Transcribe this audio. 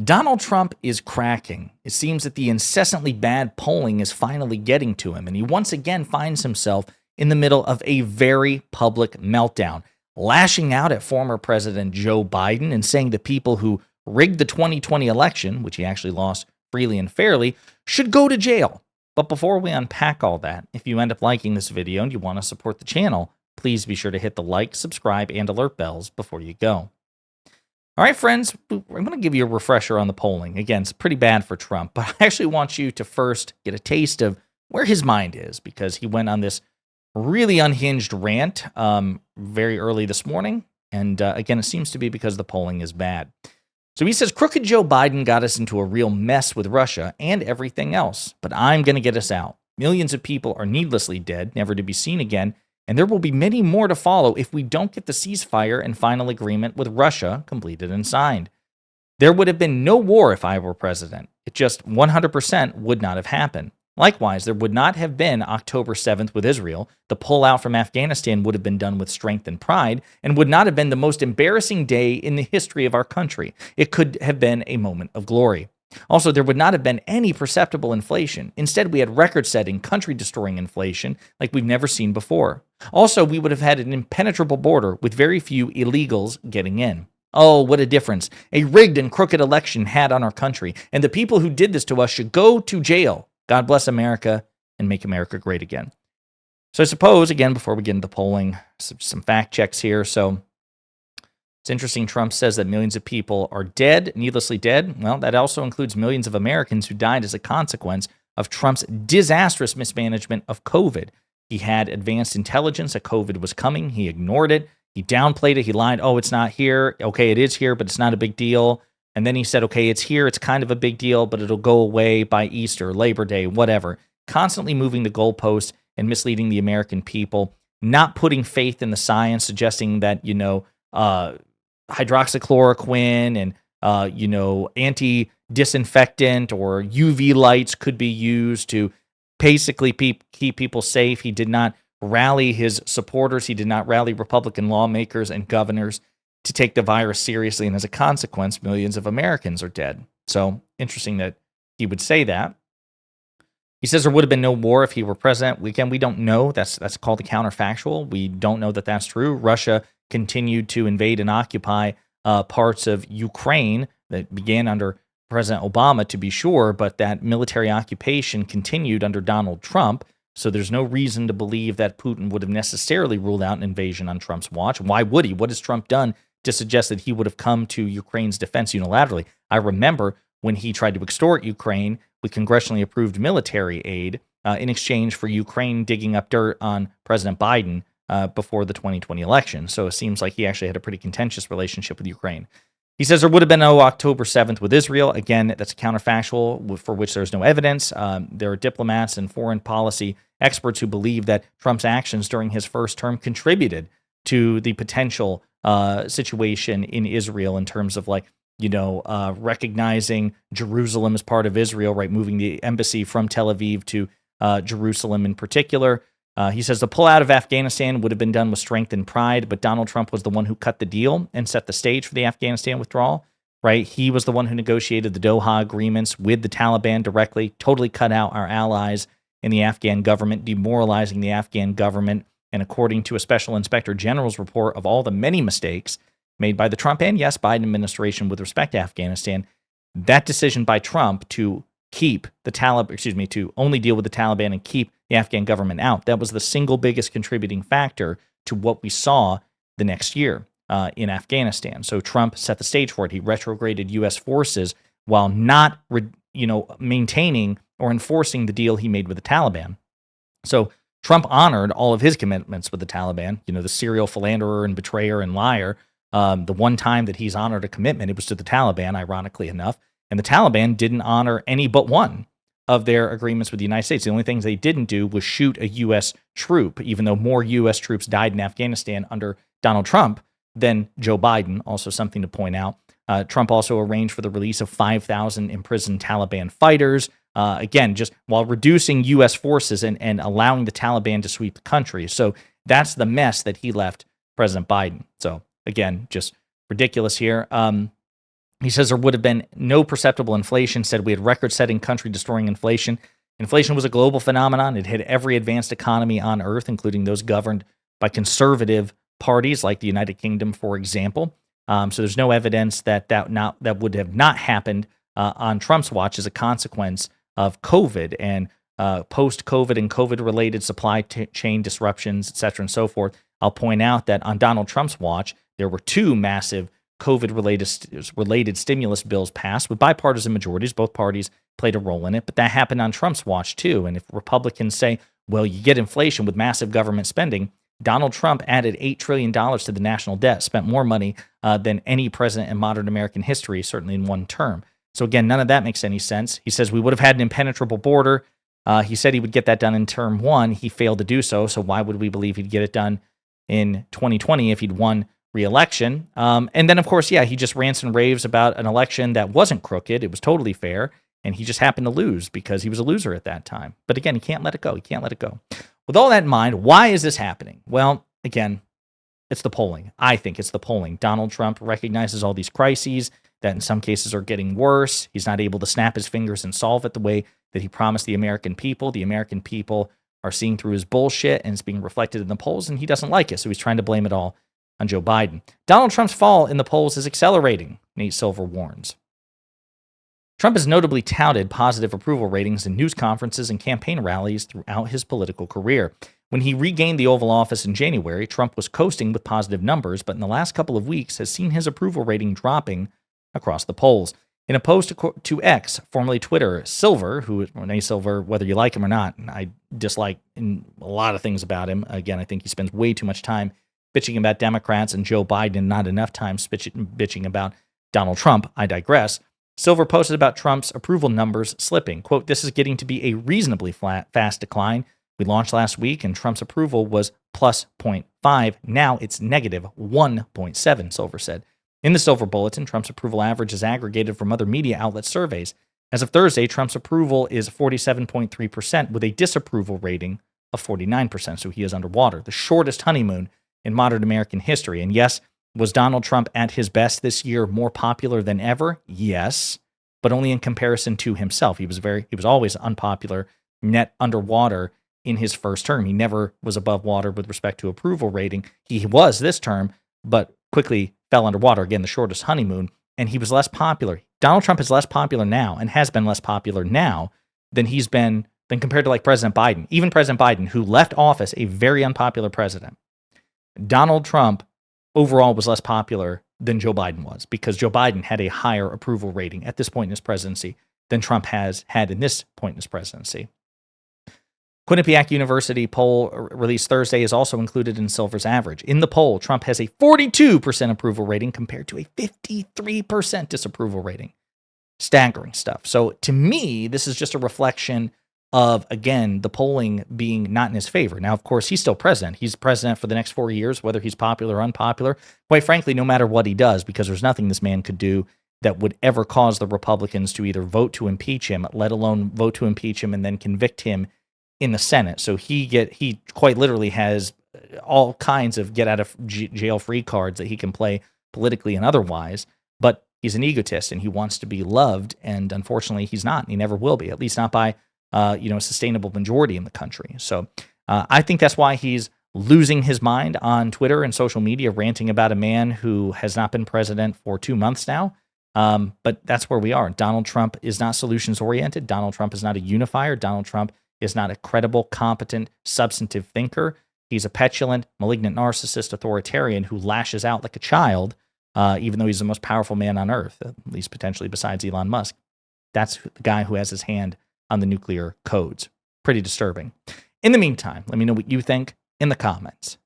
Donald Trump is cracking. It seems that the incessantly bad polling is finally getting to him, and he once again finds himself in the middle of a very public meltdown, lashing out at former President Joe Biden and saying the people who rigged the 2020 election, which he actually lost freely and fairly, should go to jail. But before we unpack all that, if you end up liking this video and you want to support the channel, please be sure to hit the like, subscribe, and alert bells before you go. All right, friends, I'm going to give you a refresher on the polling. Again, it's pretty bad for Trump, but I actually want you to first get a taste of where his mind is, because he went on this really unhinged rant very early this morning. And again, it seems to be because the polling is bad. So he says, crooked Joe Biden got us into a real mess with Russia and everything else, but I'm going to get us out. Millions of people are needlessly dead, never to be seen again, and there will be many more to follow if we don't get the ceasefire and final agreement with Russia completed and signed. There would have been no war if I were president. It just 100% would not have happened. Likewise, there would not have been October 7th with Israel. The pullout from Afghanistan would have been done with strength and pride and would not have been the most embarrassing day in the history of our country. It could have been a moment of glory. Also, there would not have been any perceptible inflation. Instead, we had record-setting, country-destroying inflation like we've never seen before. Also, we would have had an impenetrable border with very few illegals getting in. Oh, what a difference a rigged and crooked election had on our country, and the people who did this to us should go to jail. God bless America and make America great again. So I suppose, again, before we get into the polling, some fact checks here. So it's interesting. Trump says that millions of people are dead, needlessly dead. Well, that also includes millions of Americans who died as a consequence of Trump's disastrous mismanagement of COVID. He had advanced intelligence that COVID was coming. He ignored it. He downplayed it. He lied. Oh, it's not here. Okay, it is here, but it's not a big deal. And then he said, okay, it's here. It's kind of a big deal, but it'll go away by Easter, Labor Day, whatever. Constantly moving the goalposts and misleading the American people, not putting faith in the science, suggesting that, hydroxychloroquine and, anti-disinfectant or UV lights could be used to basically keep people safe. He did not rally his supporters. He did not rally Republican lawmakers and governors to take the virus seriously. And as a consequence, millions of Americans are dead. So interesting that he would say that. He says there would have been no war if he were president. Again, we don't know. That's called the counterfactual. We don't know that that's true. Russia continued to invade and occupy parts of Ukraine that began under President Obama, to be sure, but that military occupation continued under Donald Trump. So there's no reason to believe that Putin would have necessarily ruled out an invasion on Trump's watch. Why would he? What has Trump done to suggest that he would have come to Ukraine's defense unilaterally? I remember when he tried to extort Ukraine with congressionally approved military aid in exchange for Ukraine digging up dirt on President Biden before the 2020 election. So it seems like he actually had a pretty contentious relationship with Ukraine. He says there would have been no October 7th with Israel. Again, that's a counterfactual for which there's no evidence. There are diplomats and foreign policy experts who believe that Trump's actions during his first term contributed to the potential situation in Israel in terms of recognizing Jerusalem as part of Israel, right? Moving the embassy from Tel Aviv to Jerusalem in particular. He says the pullout of Afghanistan would have been done with strength and pride, but Donald Trump was the one who cut the deal and set the stage for the Afghanistan withdrawal, right? He was the one who negotiated the Doha agreements with the Taliban directly, totally cut out our allies in the Afghan government, demoralizing the Afghan government. And according to a special inspector general's report of all the many mistakes made by the Trump and, yes, Biden administration with respect to Afghanistan, that decision by Trump to keep the Taliban, to only deal with the Taliban and keep the Afghan government out, that was the single biggest contributing factor to what we saw the next year in Afghanistan. So Trump set the stage for it. He retrograded U.S. forces while not, maintaining or enforcing the deal he made with the Taliban. So Trump honored all of his commitments with the Taliban, the serial philanderer and betrayer and liar. The one time that he's honored a commitment, it was to the Taliban, ironically enough. And the Taliban didn't honor any but one of their agreements with the United States. The only things they didn't do was shoot a U.S. troop, even though more U.S. troops died in Afghanistan under Donald Trump than Joe Biden. Also something to point out. Trump also arranged for the release of 5,000 imprisoned Taliban fighters. Again, just while reducing U.S. forces and allowing the Taliban to sweep the country. So that's the mess that he left President Biden. So again, just ridiculous here. He says there would have been no perceptible inflation, said we had record-setting country-destroying inflation. Inflation was a global phenomenon. It hit every advanced economy on earth, including those governed by conservative parties like the United Kingdom, for example. So there's no evidence that would have not happened on Trump's watch as a consequence of COVID and post-COVID and COVID-related supply chain disruptions, et cetera, and so forth. I'll point out that on Donald Trump's watch, there were two massive COVID-related stimulus bills passed with bipartisan majorities. Both parties played a role in it, but that happened on Trump's watch too. And if Republicans say, well, you get inflation with massive government spending, Donald Trump added $8 trillion to the national debt, spent more money than any president in modern American history, certainly in one term. So again, none of that makes any sense. He says we would have had an impenetrable border. He said he would get that done in term one. He failed to do so. So why would we believe he'd get it done in 2020 if he'd won re-election? And then, of course, he just rants and raves about an election that wasn't crooked. It was totally fair. And he just happened to lose because he was a loser at that time. But again, he can't let it go. He can't let it go. With all that in mind, why is this happening? Well, again, it's the polling. I think it's the polling. Donald Trump recognizes all these crises that in some cases are getting worse. He's not able to snap his fingers and solve it the way that he promised the American people. The American people are seeing through his bullshit, and it's being reflected in the polls, and he doesn't like it. So he's trying to blame it all on Joe Biden. Donald Trump's fall in the polls is accelerating, Nate Silver warns. Trump has notably touted positive approval ratings in news conferences and campaign rallies throughout his political career. When he regained the Oval Office in January, Trump was coasting with positive numbers, but in the last couple of weeks has seen his approval rating dropping across the polls. In a post to X, formerly Twitter, Silver, Nate Silver, whether you like him or not, I dislike a lot of things about him. Again, I think he spends way too much time bitching about Democrats and Joe Biden and not enough time bitching about Donald Trump. I digress. Silver posted about Trump's approval numbers slipping. Quote, this is getting to be a reasonably fast decline. We launched last week and Trump's approval was plus 0.5. Now it's negative 1.7, Silver said. In the Silver Bulletin, Trump's approval average is aggregated from other media outlet surveys. As of Thursday, Trump's approval is 47.3% with a disapproval rating of 49%. So he is underwater, the shortest honeymoon in modern American history. And yes, was Donald Trump at his best this year more popular than ever? Yes, but only in comparison to himself. He was always unpopular, net underwater in his first term. He never was above water with respect to approval rating. He was this term, but quickly fell underwater. Again, the shortest honeymoon, and he was less popular. Donald Trump is less popular now and has been less popular now than he's been compared to like President Biden. Even President Biden, who left office a very unpopular president. Donald Trump overall was less popular than Joe Biden was because Joe Biden had a higher approval rating at this point in his presidency than Trump has had in this point in his presidency. Quinnipiac University poll released Thursday is also included in Silver's average. In the poll, Trump has a 42% approval rating compared to a 53% disapproval rating. Staggering stuff. So to me, this is just a reflection of, again, the polling being not in his favor. Now, of course, he's still president. He's president for the next 4 years, whether he's popular or unpopular. Quite frankly, no matter what he does, because there's nothing this man could do that would ever cause the Republicans to either vote to impeach him, let alone vote to impeach him and then convict him in the Senate. So he quite literally has all kinds of get out of jail free cards that he can play politically and otherwise. But he's an egotist and he wants to be loved. And unfortunately, he's not. And he never will be, at least not by a sustainable majority in the country. So I think that's why he's losing his mind on Twitter and social media, ranting about a man who has not been president for 2 months now. But that's where we are. Donald Trump is not solutions oriented. Donald Trump is not a unifier. Donald Trump is not a credible, competent, substantive thinker. He's a petulant, malignant narcissist authoritarian who lashes out like a child, even though he's the most powerful man on earth, at least potentially besides Elon Musk. That's the guy who has his hand on the nuclear codes. Pretty disturbing. In the meantime, let me know what you think in the comments.